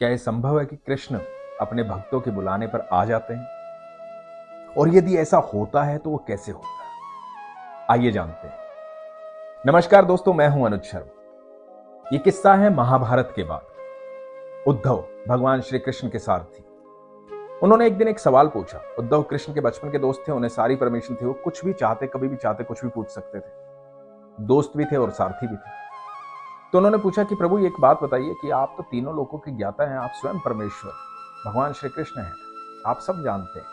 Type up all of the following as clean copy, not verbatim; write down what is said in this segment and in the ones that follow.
क्या यह संभव है कि कृष्ण अपने भक्तों के बुलाने पर आ जाते हैं? और यदि ऐसा होता है तो वो कैसे होता है? आइए जानते हैं। नमस्कार दोस्तों, मैं हूं अनुज शर्मा। ये किस्सा है महाभारत के बाद। उद्धव भगवान श्री कृष्ण के सारथी। उन्होंने एक दिन एक सवाल पूछा। उद्धव कृष्ण के बचपन के दोस्त थे, उन्हें सारी परमिशन थी, वो कुछ भी चाहते, कभी भी चाहते, कुछ भी पूछ सकते थे। दोस्त भी थे और सारथी भी थे। तो उन्होंने पूछा कि प्रभु एक बात बताइए कि आप तो तीनों लोकों के ज्ञाता हैं, आप स्वयं परमेश्वर भगवान श्री कृष्ण हैं, आप सब जानते हैं,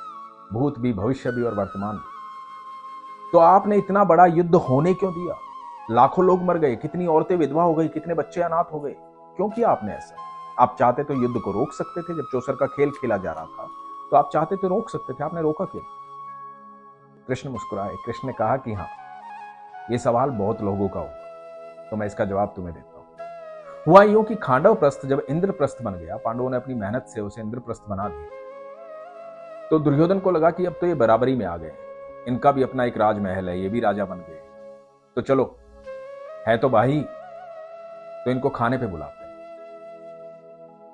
भूत भी, भविष्य भी और वर्तमान भी। तो आपने इतना बड़ा युद्ध होने क्यों दिया? लाखों लोग मर गए, कितनी औरतें विधवा हो गई, कितने बच्चे अनाथ हो गए, क्यों किया आपने ऐसा? आप चाहते तो युद्ध को रोक सकते थे। जब चौसर का खेल खेला जा रहा था तो आप चाहते तो रोक सकते थे, आपने रोका क्यों? कृष्ण मुस्कुराए। कृष्ण ने कहा कि हाँ, ये सवाल बहुत लोगों का होगा, तो मैं इसका जवाब तुम्हें देता हूं। हुआ यूं कि खांडव प्रस्थ जब इंद्रप्रस्थ बन गया, पांडवों ने अपनी मेहनत से उसे इंद्रप्रस्थ बना दिया, तो दुर्योधन को लगा कि अब तो ये बराबरी में आ गए, इनका भी अपना एक राजमहल है, ये भी राजा बन गए, तो चलो है तो भाई, तो इनको खाने पे बुलाते हैं।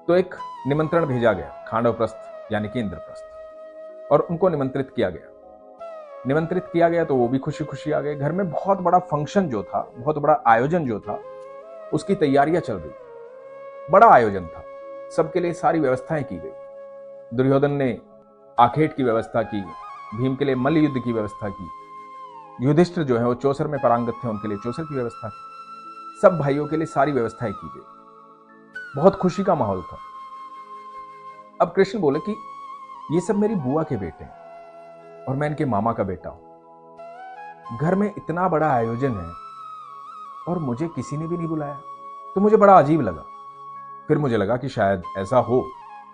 तो एक निमंत्रण भेजा गया खांडव प्रस्थ यानी कि इंद्रप्रस्थ, और उनको निमंत्रित किया गया तो वो भी खुशी खुशी आ गए। घर में बहुत बड़ा फंक्शन जो था, बहुत बड़ा आयोजन जो था, उसकी तैयारियां चल रही, बड़ा आयोजन था, सबके लिए सारी व्यवस्थाएं की गई। दुर्योधन ने आखेट की व्यवस्था की, भीम के लिए मल्ल युद्ध की व्यवस्था की, युधिष्ठिर जो है वो चौसर में पारंगत थे, उनके लिए चौसर की व्यवस्था की, सब भाइयों के लिए सारी व्यवस्थाएं की गई। बहुत खुशी का माहौल था। अब कृष्ण बोले कि ये सब मेरी बुआ के बेटे हैं और मैं इनके मामा का बेटा हूं। घर में इतना बड़ा आयोजन है और मुझे किसी ने भी नहीं बुलाया, तो मुझे बड़ा अजीब लगा। फिर मुझे लगा कि शायद ऐसा हो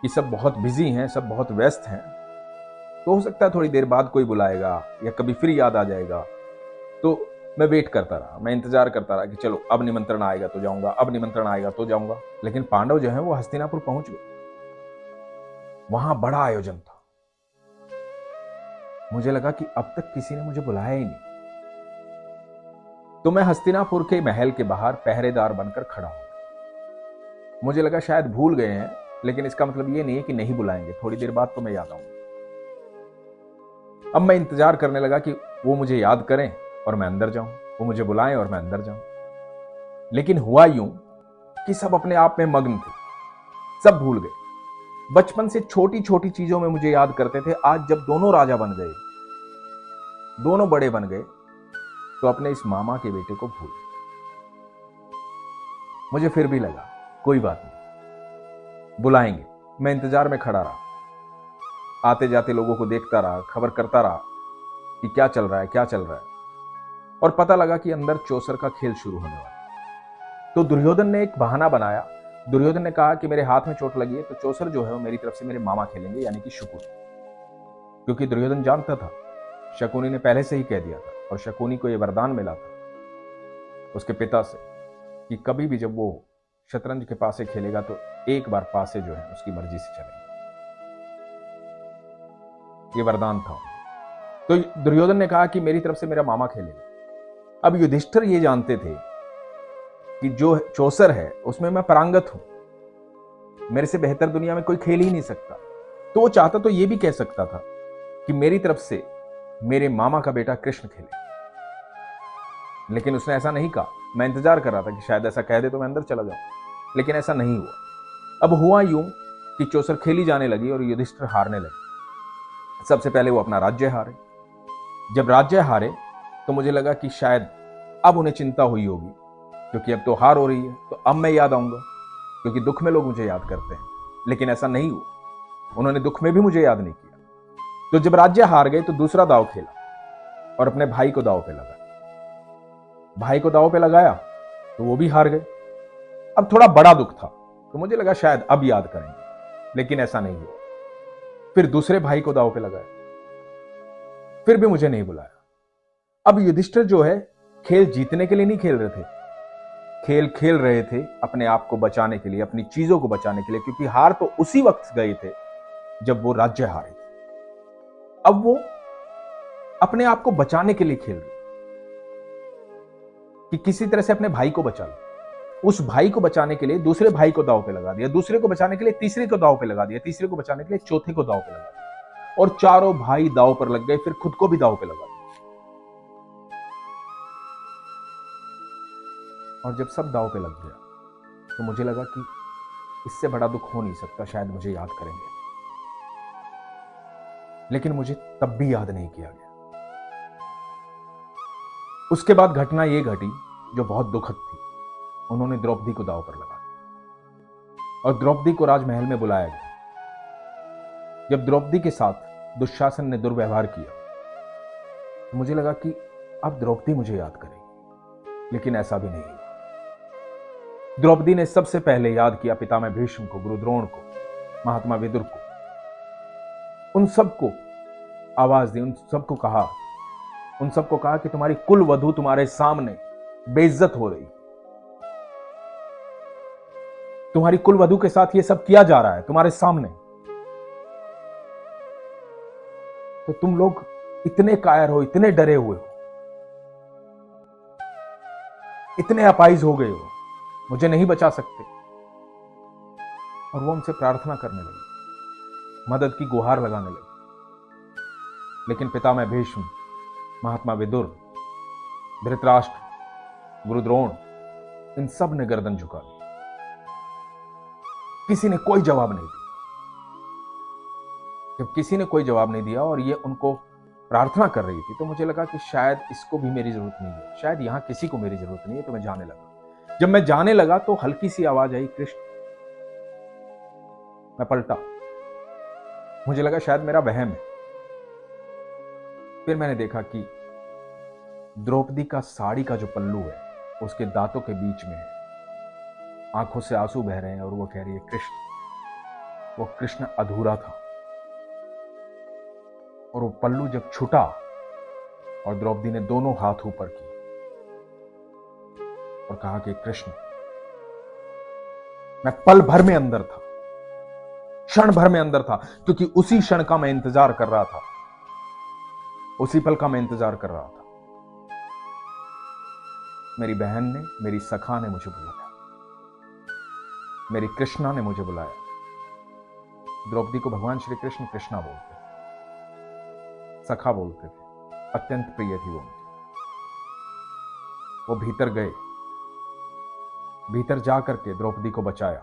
कि सब बहुत बिजी हैं, सब बहुत व्यस्त हैं, तो हो सकता है थोड़ी देर बाद कोई बुलाएगा या कभी फिर याद आ जाएगा। तो मैं वेट करता रहा, मैं इंतजार करता रहा कि चलो अब निमंत्रण आएगा तो जाऊंगा, अब निमंत्रण आएगा तो जाऊंगा। लेकिन पांडव जो है वो हस्तिनापुर पहुंच गए। वहां बड़ा आयोजन था। मुझे लगा कि अब तक किसी ने मुझे बुलाया ही नहीं। तो मैं हस्तिनापुर के महल के बाहर पहरेदार बनकर खड़ा हूं। मुझे लगा शायद भूल गए हैं, लेकिन इसका मतलब ये नहीं है कि नहीं बुलाएंगे, थोड़ी देर बाद तो मैं याद आऊंगा। अब मैं इंतजार करने लगा कि वो मुझे याद करें और मैं अंदर जाऊं, वो मुझे बुलाएं और मैं अंदर जाऊं। लेकिन हुआ यूं कि सब अपने आप में मग्न थे, सब भूल गए। बचपन से छोटी छोटी चीजों में मुझे याद करते थे। आज जब दोनों राजा बन गए, दोनों बड़े बन गए, तो अपने इस मामा के बेटे को भूल गए। मुझे फिर भी लगा कोई बात नहीं, बुलाएंगे। मैं इंतजार में खड़ा रहा, आते जाते लोगों को देखता रहा, खबर करता रहा कि क्या चल रहा है, क्या चल रहा है। और पता लगा कि अंदर चौसर का खेल शुरू होने वाला। तो दुर्योधन ने एक बहाना बनाया। दुर्योधन ने कहा कि मेरे हाथ में चोट लगी है, तो चौसर जो है वो मेरी तरफ से मेरे मामा खेलेंगे, यानी कि शकुनी। क्योंकि दुर्योधन जानता था, शकुनी ने पहले से ही कह दिया था, और शकुनी को यह वरदान मिला था उसके पिता से कि कभी भी जब वो शतरंज के पासे खेलेगा तो एक बार पासे जो है उसकी मर्जी से चलेंगे। ये वरदान था। तो दुर्योधन ने कहा कि मेरी तरफ से मेरा मामा खेलेगा। अब युधिष्ठिर ये जानते थे कि जो चौसर है उसमें मैं परांगत हूं, मेरे से बेहतर दुनिया में कोई खेल ही नहीं सकता। तो वो चाहता तो ये भी कह सकता था कि मेरी तरफ से मेरे मामा का बेटा कृष्ण खेले, लेकिन उसने ऐसा नहीं कहा। मैं इंतजार कर रहा था कि शायद ऐसा कह दे तो मैं अंदर चला जाऊं, लेकिन ऐसा नहीं हुआ। अब हुआ यूं कि चौसर खेली जाने लगी और युधिष्ठिर हारने लगे। सबसे पहले वो अपना राज्य हारे। जब राज्य हारे तो मुझे लगा कि शायद अब उन्हें चिंता हुई होगी, क्योंकि अब तो हार हो रही है, तो अब मैं याद आऊंगा, क्योंकि दुख में लोग मुझे याद करते हैं। लेकिन ऐसा नहीं हुआ, उन्होंने दुख में भी मुझे याद नहीं किया। तो जब राज्य हार गए तो दूसरा दांव खेला और अपने भाई को दांव पे लगाया। भाई को दांव पे लगाया तो वो भी हार गए। अब थोड़ा बड़ा दुख था, तो मुझे लगा शायद अब याद करेंगे, लेकिन ऐसा नहीं हुआ। फिर दूसरे भाई को दांव पे लगाया, फिर भी मुझे नहीं बुलाया। अब युधिष्ठिर जो है खेल जीतने के लिए नहीं खेल रहे थे, खेल खेल रहे थे अपने आप को बचाने के लिए, अपनी चीजों को बचाने के लिए, क्योंकि हार तो उसी वक्त गए थे जब वो राज्य हारे थे। अब वो अपने आप को बचाने के लिए खेल रहे कि किसी तरह से अपने भाई को बचा लो। उस भाई को बचाने के लिए दूसरे भाई को दांव पे लगा दिया, दूसरे को बचाने के लिए तीसरे को दांव पे लगा दिया, तीसरे को बचाने के लिए चौथे को दांव पे लगा दिया, और चारों भाई दांव पर लग गए, फिर खुद को भी दांव पे लगा दिया। और जब सब दांव पे लग गया तो मुझे लगा कि इससे बड़ा दुख हो नहीं सकता, शायद मुझे याद करेंगे, लेकिन मुझे तब भी याद नहीं किया गया। उसके बाद घटना यह घटी जो बहुत दुखद थी। उन्होंने द्रौपदी को दांव पर लगा दिया और द्रौपदी को राजमहल में बुलाया गया। जब द्रौपदी के साथ दुशासन ने दुर्व्यवहार किया तो मुझे लगा कि अब द्रौपदी मुझे याद करेगी, लेकिन ऐसा भी नहीं हुआ। द्रौपदी ने सबसे पहले याद किया पितामह भीष्म को, गुरु द्रोण को, महात्मा विदुर को। उन सबको आवाज दी, उन सबको कहा कि तुम्हारी कुल वधू तुम्हारे सामने बेइज्जत हो रही, तुम्हारी कुल वधू के साथ ये सब किया जा रहा है तुम्हारे सामने, तो तुम लोग इतने कायर हो, इतने डरे हुए हो, इतने अपाइज हो गए हो, मुझे नहीं बचा सकते। और वो उनसे प्रार्थना करने लगी, मदद की गुहार लगाने लगी। लेकिन पितामह भीष्म, महात्मा विदुर, धृतराष्ट्र, गुरु द्रोण, इन सब ने गर्दन झुका दी। किसी ने कोई जवाब नहीं दिया। जब किसी ने कोई जवाब नहीं दिया और ये उनको प्रार्थना कर रही थी तो मुझे लगा कि शायद इसको भी मेरी जरूरत नहीं है, शायद यहां किसी को मेरी जरूरत नहीं है, तो मैं जाने लगा। जब मैं जाने लगा तो हल्की सी आवाज आई, कृष्ण। मैं पलटा, मुझे लगा शायद मेरा वहम है। फिर मैंने देखा कि द्रौपदी का साड़ी का जो पल्लू है उसके दांतों के बीच में है, आंखों से आंसू बह रहे हैं और वो कह रही है कृष्ण। वो कृष्ण अधूरा था और वो पल्लू जब छूटा और द्रौपदी ने दोनों हाथ ऊपर किए और कहा कि कृष्ण। मैं पल भर में अंदर था, क्षण भर में अंदर था, क्योंकि उसी क्षण का मैं इंतजार कर रहा था, उसी पल का मैं इंतजार कर रहा था। मेरी बहन ने, मेरी सखा ने मुझे बुलाया, मेरी कृष्णा ने मुझे बुलाया। द्रौपदी को भगवान श्री कृष्ण कृष्णा बोलते थे, सखा बोलते थे, अत्यंत प्रिय थी वो उनकी। वो भीतर गए, भीतर जाकर के द्रौपदी को बचाया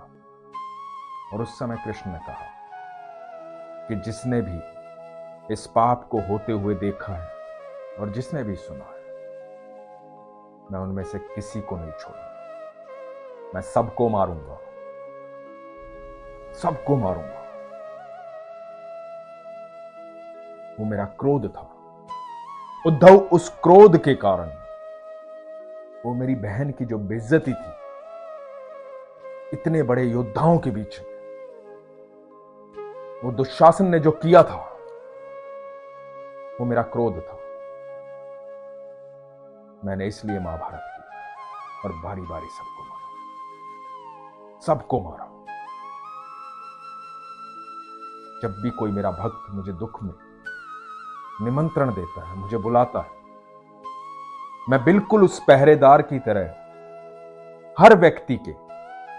और उस समय कृष्ण ने कहा कि जिसने भी इस पाप को होते हुए देखा है और जिसने भी सुना है, मैं उनमें से किसी को नहीं छोड़ूंगा, मैं सबको मारूंगा, सबको मारूंगा। वो मेरा क्रोध था। उद्धव, उस क्रोध के कारण वो मेरी बहन की जो बेइज्जती थी इतने बड़े योद्धाओं के बीच में, वो दुशासन ने जो किया था वो मेरा क्रोध था। मैंने इसलिए महाभारत की और बारी बारी सबको मारा, सबको मारा। जब भी कोई मेरा भक्त मुझे दुख में निमंत्रण देता है, मुझे बुलाता है, मैं बिल्कुल उस पहरेदार की तरह हर व्यक्ति के,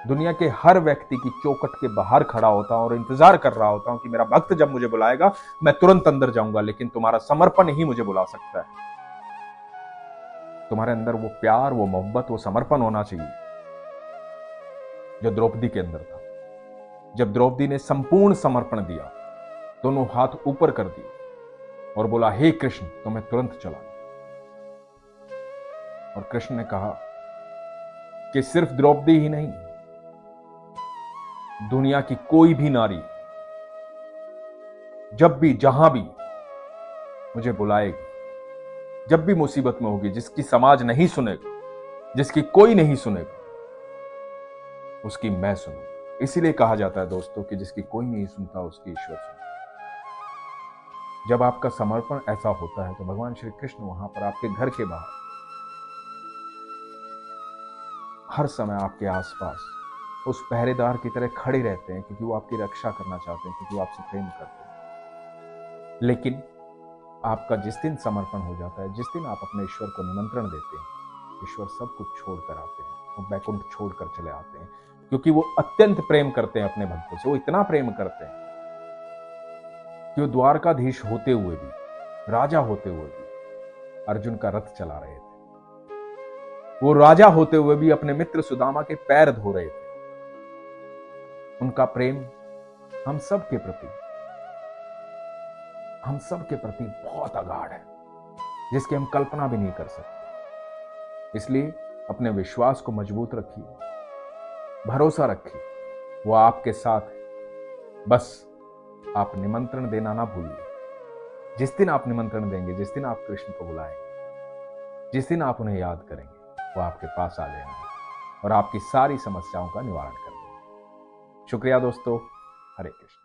दुनिया के हर व्यक्ति की चौखट के बाहर खड़ा होता हूं और इंतजार कर रहा होता हूं कि मेरा भक्त जब मुझे बुलाएगा मैं तुरंत अंदर जाऊंगा। लेकिन तुम्हारा समर्पण ही मुझे बुला सकता है। तुम्हारे अंदर वो प्यार, वो मोहब्बत, वो समर्पण होना चाहिए जो द्रौपदी के अंदर था। जब द्रौपदी ने संपूर्ण समर्पण दिया, दोनों हाथ ऊपर कर दिए और बोला, हे कृष्ण, तो मैं तुरंत चला। और कृष्ण ने कहा कि सिर्फ द्रौपदी ही नहीं, दुनिया की कोई भी नारी जब भी जहां भी मुझे बुलाएगी, जब भी मुसीबत में होगी, जिसकी समाज नहीं सुनेगा, जिसकी कोई नहीं सुनेगा, उसकी मैं सुनूंगा। इसीलिए कहा जाता है दोस्तों कि जिसकी कोई नहीं सुनता उसकी ईश्वर सुनता। जब आपका समर्पण ऐसा होता है तो भगवान श्री कृष्ण वहां पर आपके घर के बाहर हर समय आपके आसपास उस पहरेदार की तरह खड़े रहते हैं, क्योंकि वो आपकी रक्षा करना चाहते हैं, क्योंकि वो आपसे प्रेम करते हैं। लेकिन आपका जिस दिन समर्पण हो जाता है, जिस दिन आप अपने ईश्वर को निमंत्रण देते हैं, ईश्वर सब कुछ छोड़कर आते हैं वो बैकुंठ छोड़कर चले आते हैं, क्योंकि वो अत्यंत प्रेम करते हैं अपने भक्तों से। वो इतना प्रेम करते हैं कि वो द्वारकाधीश होते हुए भी, राजा होते हुए भी अर्जुन का रथ चला रहे थे। वो राजा होते हुए भी अपने मित्र सुदामा के पैर धो रहे थे। उनका प्रेम हम सब के प्रति बहुत अगाध है, जिसकी हम कल्पना भी नहीं कर सकते। इसलिए अपने विश्वास को मजबूत रखिए, भरोसा रखिए, वो आपके साथ है। बस आप निमंत्रण देना ना भूलिए। जिस दिन आप निमंत्रण देंगे, जिस दिन आप कृष्ण को बुलाएंगे, जिस दिन आप उन्हें याद करेंगे, वो आपके पास आ जाएंगे और आपकी सारी समस्याओं का निवारण कर देंगे। शुक्रिया दोस्तों। हरे कृष्ण।